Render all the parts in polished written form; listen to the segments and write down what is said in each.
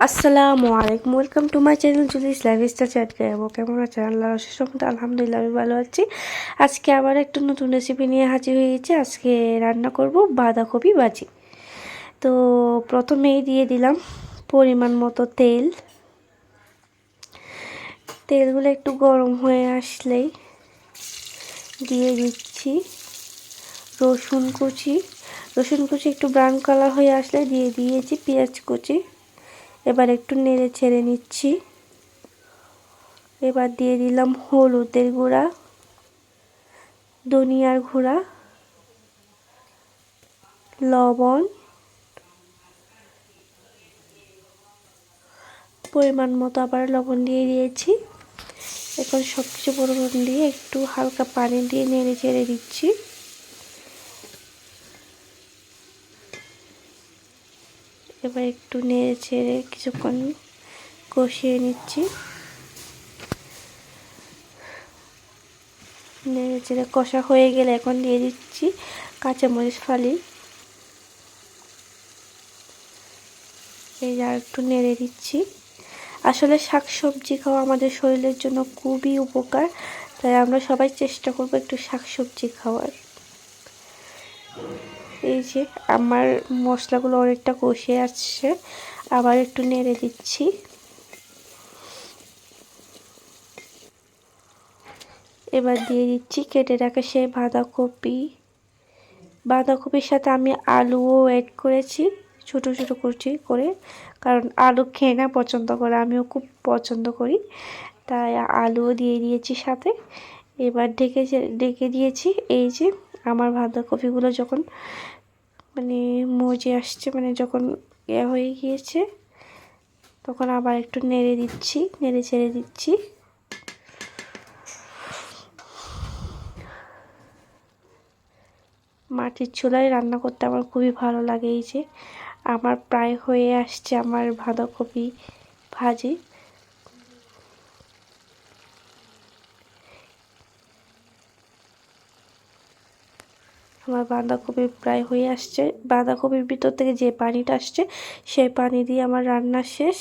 আসসালামু আলাইকুম, welcome to my channel Juli's lifestyle chat গাইবো। কেমন আছেন? আল্লাহর অশেষ রহমতে আলহামদুলিল্লাহ আমি ভালো আছি। আজকে আবার একটু নতুন রেসিপি নিয়ে হাজির হয়েছি। আজকে রান্না করব বাঁধাকপি ভাজি। তো প্রথমেই দিয়ে দিলাম পরিমাণ মতো তেল। তেলগুলো একটু গরম হয়ে আসলেই দিয়ে দিচ্ছি রসুন কুচি। রসুন কুচি একটু ব্রাউন কালার হয়ে আসলে দিয়ে দিয়েছি পেঁয়াজ কুচি। এবার একটু নেড়ে ছেড়ে নিচ্ছি। এবার দিয়ে দিলাম হলুদের গুঁড়া, ধনিয়ার গুঁড়া, লবণ, পরিমাণ মতো আবার লবণ দিয়ে দিয়েছি। এখন সব কিছু পরিমাণ দিয়ে একটু হালকা পানি দিয়ে নেড়ে চেড়ে দিচ্ছি। এবার একটু নেড়ে ছেড়ে কিছুক্ষণ কষিয়ে নিচ্ছি। নেড়ে চেড়ে কষা হয়ে গেলে এখন দিয়ে দিচ্ছি কাঁচামরিচ ফালি। এই আর একটু নেড়ে দিচ্ছি। আসলে শাকসবজি খাওয়া আমাদের শরীরের জন্য খুবই উপকার, তাই আমরা সবাই চেষ্টা করব একটু শাকসবজি খাওয়ার। এই যে আমার মশলাগুলো অনেকটা কষে আসছে, আবার একটু নেড়ে দিচ্ছি। এবার দিয়ে দিচ্ছি কেটে রাখা সেই বাঁধাকপির সাথে আমি আলুও অ্যাড করেছি ছোট ছোট কুচি করে, কারণ আলু খেয়ে না পছন্দ করে, আমিও খুব পছন্দ করি, তাই আলুও দিয়ে দিয়েছি সাথে। এবার ঢেকে দিয়েছি। এই যে আমার বাঁধাকপিগুলো যখন মজে আসছে, যখন হয়ে গিয়েছে, তখন আবার একটু নেড়ে ছেড়ে দিচ্ছি। মাটির চুলায় রান্না করতে আমার খুবই ভালো লাগে। এই যে আমার প্রায় হয়ে আসছে আমার বাঁধাকপি ভাজি। আমার বাঁধাকপি প্রায় হয়ে আসছে। বাঁধাকপির ভিতর থেকে যে পানিটা আসছে সেই পানি দিয়ে আমার রান্না শেষ।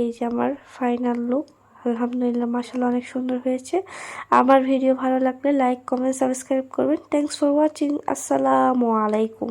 এই যে আমার ফাইনাল লুক। আলহামদুলিল্লাহ, মাশাআল্লাহ, অনেক সুন্দর হয়েছে। আমার ভিডিও ভালো লাগলে লাইক, কমেন্ট, সাবস্ক্রাইব করবেন। Thanks for watching. আসসালামু আলাইকুম।